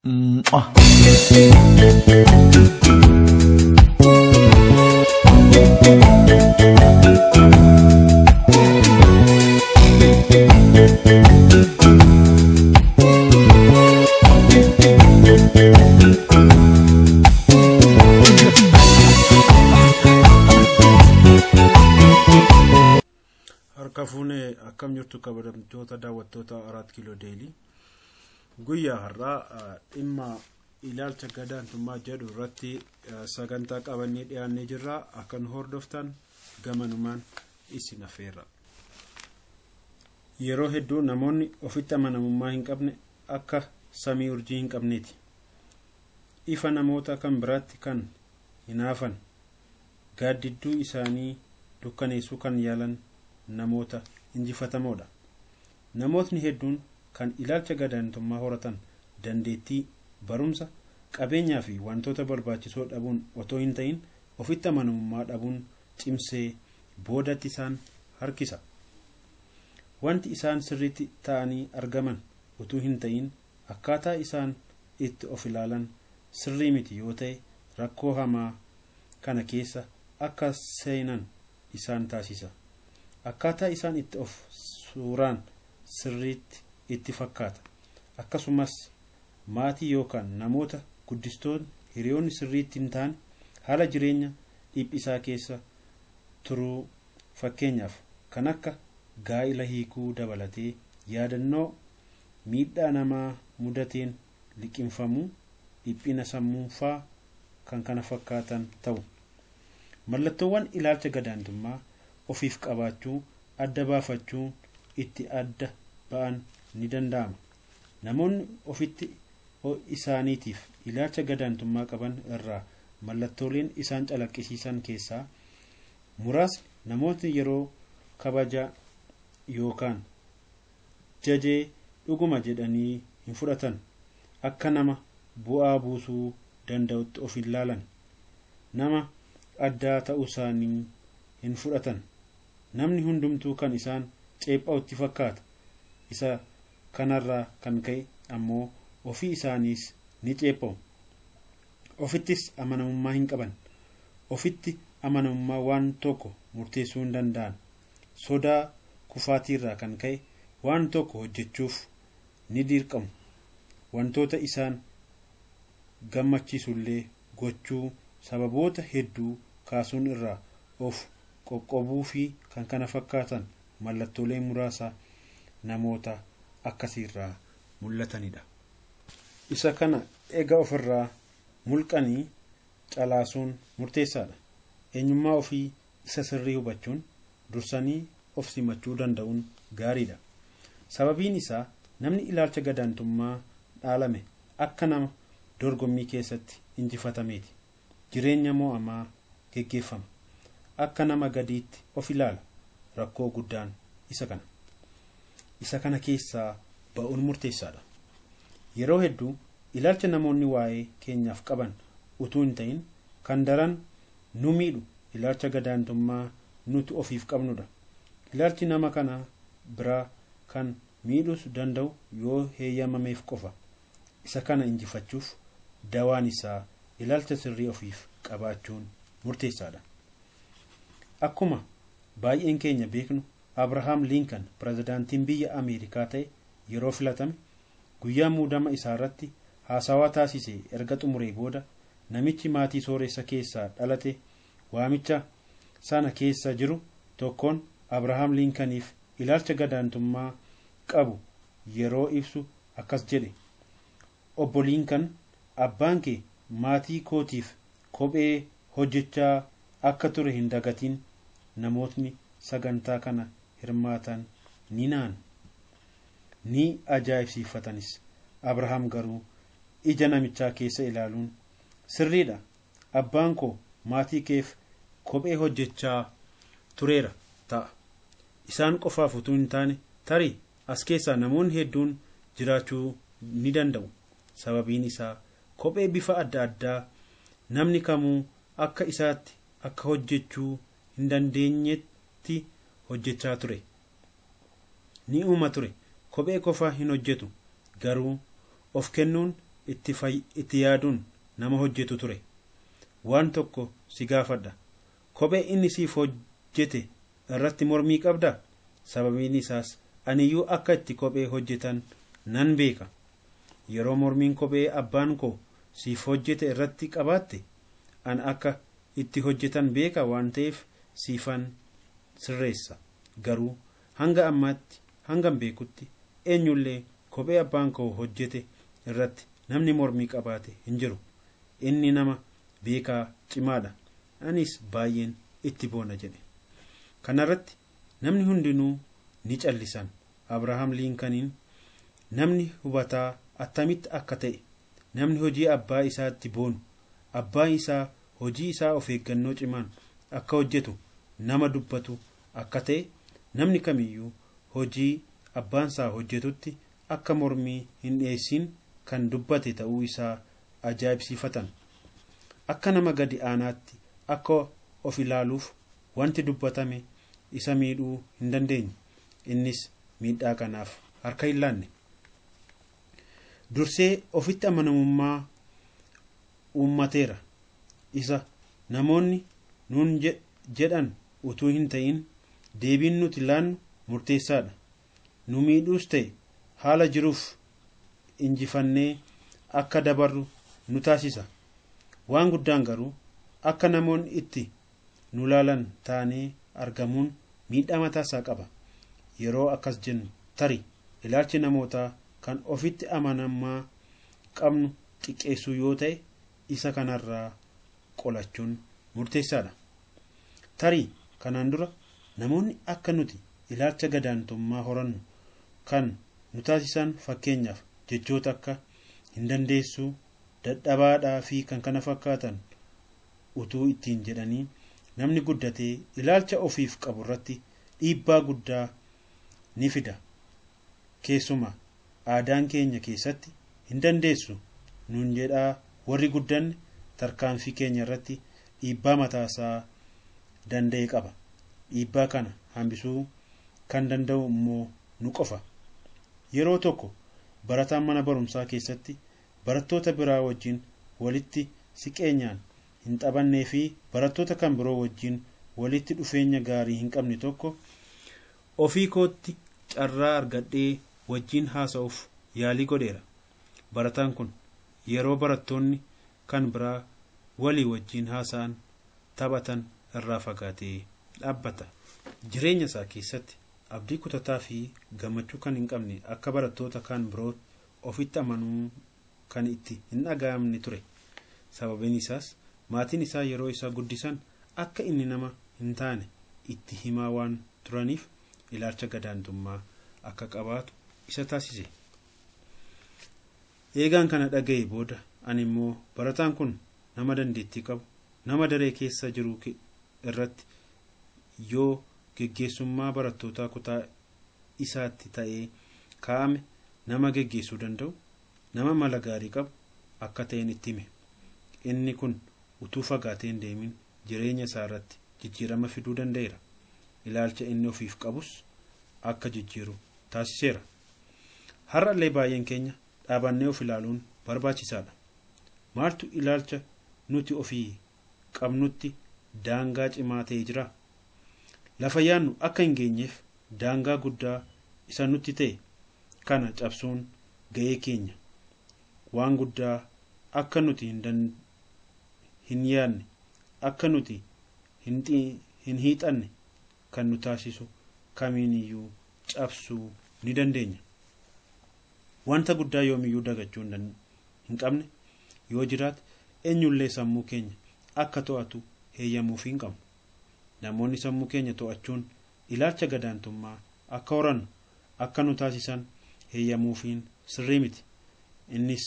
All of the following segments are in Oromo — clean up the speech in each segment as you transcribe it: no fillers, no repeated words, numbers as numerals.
Mwah. Harka fuune akkam jirtu kabajamtoota daawwattoota 4 kiiloo deelii guyyaa har'aa dhimma ilaalcha gadaantummaa jedhu irratti sagantaa qabannee dhiyaannee jirra. Akkan hordoftan gamanumaan isin affeerra. Yeroo hedduu namoonni ofitti amanamummaa hin qabne akka samii urjii hin qabneeti. Ifa namoota kan biraatti kan hinaafan gaaddidduu isaanii dukkaneessuu kan yaalan namoota injifatamoodha. Namootni hedduun kan ilaalcha gadaantummaa horatan dandeettii, barumsa, qabeenyaa fi wantoota barbaachisoo dhabuun otoo hin ta'in ofitti amanamummaa dhabuun cimsee boodatti isaan harkisa. Wanti isaan sirriitti ta'anii argaman utuu hin ta'in akkaataa isaan itti of ilaalan sirrii miti yoo ta'e rakkoo hamaa kana keessa akka seenan isaan taasisa. Akkaataa isaan itti of suuraan sirriitti itti fakkaata. Akkasumas maatii yookaan namoota guddistoon hiriyoonni sirriitti hin taane haala jireenya dhiphisaa keessa turuu, fakkeenyaaf kan akka gaa'ila hiikuu dabalatee yaadannoo miidhaa namaa mudateen liqinfamuu, dhiphina sammuu fa'aa kan kana fakkaatan ta'u. Mallattoowwan ilaalcha gadaantummaa ofiif qabaachuu, adda baafachuu itti adda ba'an ni danda'ama. Namoonni ofitti isaaniitiif ilaalcha gadaantummaa qaban irraa mallattooleen isaan calaqqisiisan keessaa muraasni namootni yeroo kabaja yookaan jajee dhuguma jedhanii hin fudhatan, akka nama bu'aa buusuu danda'utti of ilaalan, nama addaa ta'uu isaanii hin fudhatan. Namni hundumtuu kan isaan ceepha'utti fakkaata. Isa kanarraa kan ka'e ammoo ofii isaaniis ni ceepha'u. Ofittis amanamummaa hin qaban. Ofitti amanamummaa waan tokko murteessuu hin danda'an. Sodaa kufaatiirraa kan ka'e waan tokko hojjechuuf ni dirqamu. Wantoota isaan gammachiisullee gochuu sababoota hedduu kaasuun irraa of qoqqobuu fi kan kana fakkaatan mallattoolee muraasa namoota akkasiirraa mul'atanidha. Isa kana eega ofirraa mulqanii calaasuun murteessaadha. Eenyummaa ofii isa sirrii hubachuun dursanii of simachuu danda'uun gaariidha. Sababiin isaa namni ilaalcha gadaantummaa dhaalame akka nama dorgommii keessatti injifatameeti. Jireenya mo'amaa geggeeffama. Akka nama gadiitti of ilaala. Rakkoo guddaan isa kana keessaa ba'uun murteessaadha. Yeroo hedduu ilaalcha namoonni waa'ee keenyaaf qaban utuu hin ta'in kan daran nu miidhu ilaalcha gadaantummaa nuti ofiif qabnudha. Ilaalchi nama kana biraa kan miidhus danda'u yoo heeyyamameef qofa. Isa kana injifachuuf dawaan isaa ilaalcha sirrii ofiif qabaachuun murteessaadha. Akkuma baay'een keenya beeknu Abrahaam Lincoln pirezidaantiin biyya Ameerikaa ta'e yeroo filatame guyyaa muudama isaa irratti haasawaa taasisee erga xumuree booda namichi maatii sooressa keessaa dhalate waamicha sana keessa jiru tokkoon Abrahaam Lincolniif ilaalcha gadaantummaa qabu yeroo ibsu akkas jedhe. Obbo Lincoln, abbaan kee maatii kootiif kophee hojjechaa akka ture hin dagatiin. Namootni sagantaa kana hirmaatan ni ajaa'ibsiifatanis. Abrahaam garuu ija namichaa keessa ilaaluun sirriidha, abbaan koo maatii keef kophee hojjechaa tureera ta'a. Isaan qofaaf utuu hin taane tarii as keessaa namoonni hedduun jiraachuu ni danda'u. Sababiin isaa kophee bifa adda addaa namni kamuu akka isaatti akka hojjechuu hin dandeenyetti hojjechaa ture. Ni uuma ture. Kophee qofa hin hojjetu. Garuu of kennuun itti yaaduun nama hojjetu ture. Waan tokko si gaafadha. Kophee inni siif hojjete irratti mormii qabdaa? Sababiin isaas aniyyuu akka itti kophee hojjetan nan beeka. Yeroo mormiin kophee abbaan koo siif hojjete irratti qabaatte an akka itti hojjetan beeka waan ta'eef siifan sirreessa. Garuu hanga ammaatti hangam beekutti eenyullee kophee abbaan koo hojjete irratti namni mormii qabaate hin jiru. Inni nama beekaa cimaadha. Anis baay'een itti boona jedhe. Kanarratti namni hundinuu ni callisan. Abrahaam Liinkaniin namni hubataa attamitti akka ta'e, namni hojii abbaa isaatti boonu, abbaan isaa hojii isaa of eeggannoo cimaan akka hojjetu, nama dubbatu akka ta'e, namni kamiyyuu hojii abbaan isaa hojjetutti akka mormii hin dhiyeessin kan dubbate ta'uu isaa ajaa'ibsiifatan. Akka nama gadi aanaatti akka of ilaaluuf wanti dubbatame isa miidhuu hin dandeenye. Innis miidhaa kanaaf harka hin laanne. Dursee ofitti amanamummaa uummateera. Isa namoonni nuun jedhan utuu hin ta'in deebiin nuti laannu murteessaadha. Nu miidhuus ta'e haala jiruuf injifannee akka dabarru nu taasisa. Waan guddaan garuu akka namoonni itti nu laalan taanee argamuun miidhaa mataasaa qaba. Yeroo akkas jennu tarii ilaalchi namootaa kan ofitti amanamummaa qabnu xiqqeessuu yoo ta'e isa kanarraa qolachuun murteessaadha. Tarii kanaan dura namoonni akka nuti ilaalcha gadaantummaa horannu kan nu taasisan fakkeenyaaf jechoota akka hin dandeessuu, dadhabaadhaa fi kan kana fakkaatan utuu ittiin jedhanii namni guddatee ilaalcha ofiif qabu irratti dhiibbaa guddaa ni fida. Keessumaa aadaan keenya keessatti hin dandeessu nuun jedhaa warri guddanne tarkaanfii keenya irratti dhiibbaa mataasaa danda'e qaba. Dhiibbaa kana hambisuu kan danda'u immoo nu qofa. Yeroo tokko barataan mana barumsaa keessatti barattoota biraa wajjin walitti siqeenyaan hin taphannee fi barattoota kan biroo wajjin walitti dhufeenya gaarii hin qabne tokko ofii kootti carraa argadhee wajjin haasa'uuf yaalii godheera. Barataan kun yeroo barattoonni kan biraa walii wajjin haasa'an taphatan irraa fagaatee dhaabbata. Jireenya isaa keessatti abdii kutataa fi gammachuu kan hin qabne akka barattoota kan biroo ofitti amanuu kan itti hin dhaga'amne ture. Sababiin isaas maatiin isaa yeroo isaa guddisan akka inni nama hin taane itti himaa waan turaniif ilaalcha gadaantummaa akka qabaatu isa taasise. Eegaan kana dhaga'e booda ani immoo barataan kun nama dandeettii qabu, nama daree keessa jiru irratti yoo geggeessummaa barattootaa kutaa isaatti ta'ee kaa'ame nama geggeessuu danda'u, nama mala gaarii qabu akka ta'een itti hime. Inni kun utuu fagaatee hin deemin jireenya isaa irratti jijjiirama fiduu danda'eera. Ilaalcha inni ofiif qabus akka jijjiiru taasiseera. Har'allee baay'een keenya dhaabannee of ilaaluun barbaachisaadha. Maaltu ilaalcha nuti ofii qabnutti daangaa cimaa ta'ee jira? Lafa yaannu akka hin geenyeef daangaa guddaa isa nutti ta'e kana cabsuun ga'ee keenya. Waan guddaa akka nuti hin yaanne, akka nuti hin hiixanne kan nu taasisu kamiiniyyuu cabsuu ni dandeenya. Wanta guddaa yoomiyyuu dagachuu hin qabne yoo jiraate eenyullee sammuu keenya akka to'atu heeyyamuuf hin qabnu. Namoonni sammuu keenya to'achuun ilaalcha gadaantummaa akka horannu akka nu taasisan heeyyamuufiin sirrii miti. Innis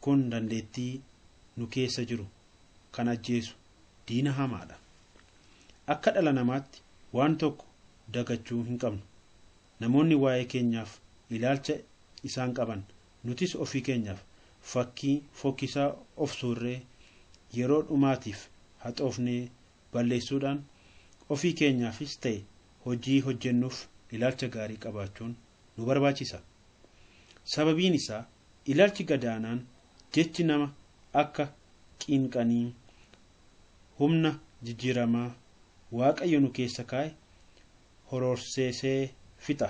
kun dandeettii nu keessa jiru kan ajjeesu diina hamaadha. Akka dhala namaatti waan tokko dagachuu hin qabnu. Namoonni waa'ee keenyaaf ilaalcha isaan qaban, nutis ofii keenyaaf fakkii fokkisaa of suurree yeroo dhumaatiif haxoofnee balleessuudhaan ofii keenyaafis ta'e hojii hojjennuuf ilaalcha gaarii qabaachuun nu barbaachisa. Sababiin isaa ilaalchi gadaanaan jechi nama akka qiinqanii humna jijjiiramaa waaqayyo nu keessa kaa'e hororseesee fixa.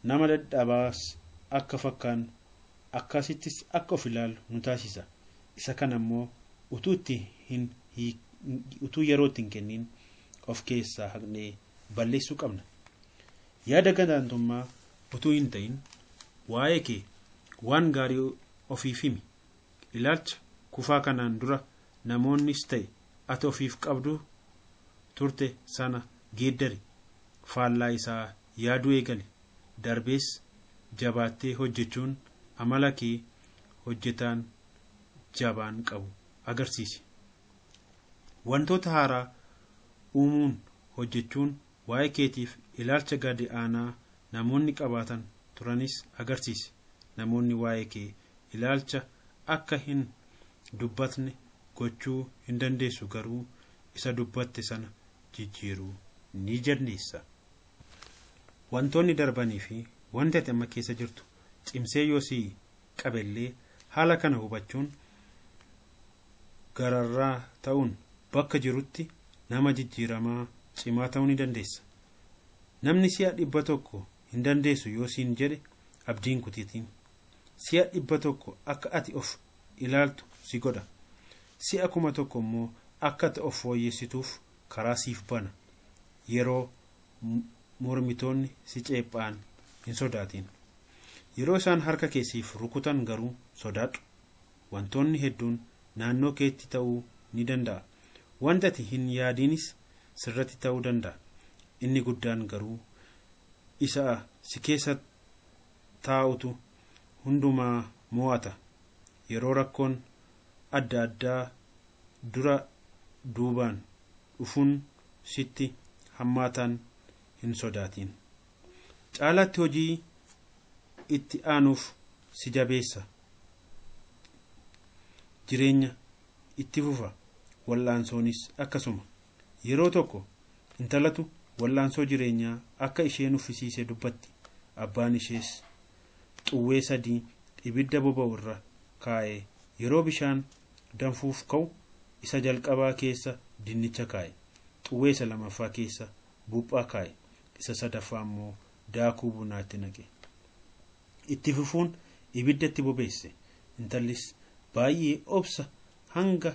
Nama dadhabaas akka fakkaan akkasittis akka of ilaalu nu taasisa. Isa kana immoo utuu yerootti hin kennin of keessaa haqnee balleessuu qabna. Yaada gadaantummaa utuu hin ta'in waa'ee kee waan gaarii ofiif himi. Ilaalcha kufaa kanaan dura namoonnis ta'e ati ofiif qabdu turte sana geeddari. Faallaa isaa yaaduu eegali. Darbees jabaattee hojjechuun amala kee hojjetaan jabaan qabu agarsiisi. Wantoota haaraa uumuun hojjechuun waa'ee keetiif ilaalcha gadi aanaa namoonni qabaatan turanis agarsiisi. Namoonni waa'ee kee ilaalcha akka hin dubbatne gochuu hin dandeessu, garuu isa dubbatte sana jijjiiruu ni dandeessa. Wantoonni darbanii fi wanti ati amma keessa jirtu cimsee yoo si qabellee haala kana hubachuun gararraa ta'uun bakka jirutti nama jijjiiramaa cimaa ta'uu ni dandeessa. Namni si'a 100 hin dandeessu yoo siin jedhe abdiin kutiitiin. Si'a 100 akka ati of ilaaltu si godha. Si'a 1,000 immoo akka ati of fooyyessituuf karaa siif bana. Yeroo mormitoonni si ceephaan hin sodaatin. Yeroo isaan harka keessiif rukutan garuu sodaadhu. Wantoonni hedduun naannoo keetti ta'uu ni danda'a. Wanti ati hin yaadinis sirratti ta'uu danda'a. Inni guddaan garuu isa si keessa taa'utu hundumaa mo'ata. Yeroo rakkoon adda addaa dura duubaan dhufuun sitti hammaataan hin sodaatin. Caalaatti hojii itti aanuuf si jabeessa. Jireenya itti fufa. Wallaansoonis akkasuma. Yeroo tokko intalatu wallaansoo jireenyaa akka isheen uffisiise dubbatti. Abbaan ishees xuwwee 3 ibidda boba'u irra kaa'ee yeroo bishaan danfuuf ka'u isa jalqabaa keessa dinnicha kaa'e. Xuwwee 2ffaa keessa buuphaa kaa'e. Isa 3ffaa immoo daakuu bunaatti naqe. Itti fufuun ibiddatti bobeesse. Intallis baay'ee obsa hanga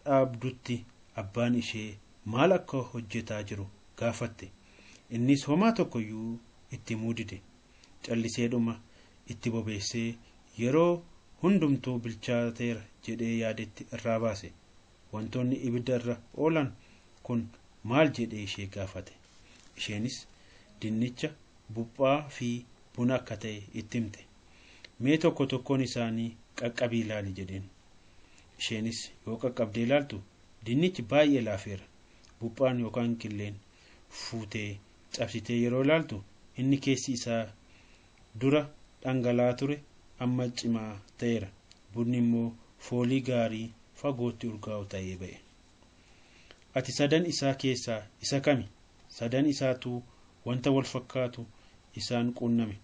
dhaabdutti abbaan ishee maal akka hojjetaa jiru gaafatte. Innis homaa tokkoyyuu itti muudide. Calliseedhuma itti bobeessee yeroo hundumtuu bilchaateera jedhee yaadetti irraa baase. Wantoonni ibidda irra oolan kun maal jedhee ishee gaafate. Isheenis dinnicha, buuphaa fi buna akka ta'e itti himte. Mee tokkoon isaanii qaqqabii ilaali jedheen. Isheenis yoo qaqqabdee ilaaltu dinnichi baay'ee laafeera. Buuphaan yookaan killeen fuutee cabsitee yeroo ilaaltu inni keessi isaa dura dhangala'aa ture amma cimaa ta'eera. Bunni immoo foolii gaarii fagootti urgaa'u ta'ee ba'e. Ati 3 isaa keessaa isa kami? 3 isaatu wanta wal fakkaatu isaan quunname.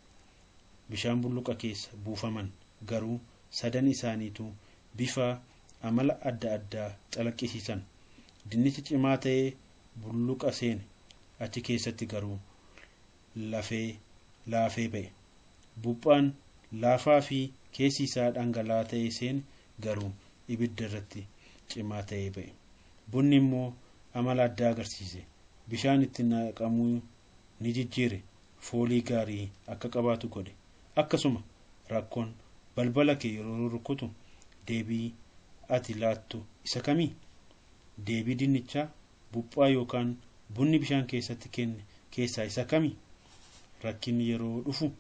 Bishaan bulluqa keessa buufaman, garuu 3 isaaniitu bifa amala adda addaa calaqqisiisan. Dinnichi cimaa ta'ee bulluqa seene. Achi keessatti garuu laafee ba'e. Buuphaan laafaa fi keessi isaa dhangala'aa ta'ee seene, garuu ibidda irratti cimaa ta'ee ba'e. Bunni immoo amala addaa agarsiise. Bishaan itti naqamuu ni jijjiire. Foolii gaarii akka qabaatu godhe. Akkasuma rakkoon balbala kee yeroo rukutu deebii ati laattu isa kamii? Deebii dinnichaa, buuphaa yookaan bunni bishaan keessatti kenne keessaa isa kamii? Rakkinni yeroo dhufu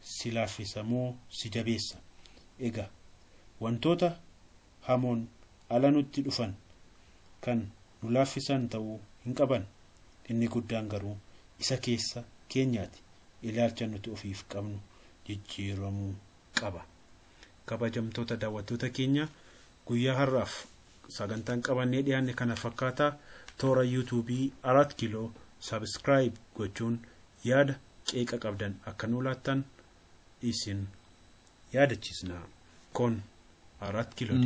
si laaffisa moo si jabeessa? Egaa wantoota hamoon ala nutti dhufan kan nu laaffisan ta'uu hin qaban. Inni guddaan garuu isa keessa keenyaati. Ilaalcha nuti ofiif qabnu jijjiiramuu qaba. Kabajamtoota daawwattoota keenya, guyyaa har'aaf sagantaan qabannee dhiyaanne kana fakkaataa. Toora yuutuubii 4 kiiloo subscribe gochuun yaada qeeqa qabdan akka nu laattan isin yaadachiisna. Kun 4 kiiloo.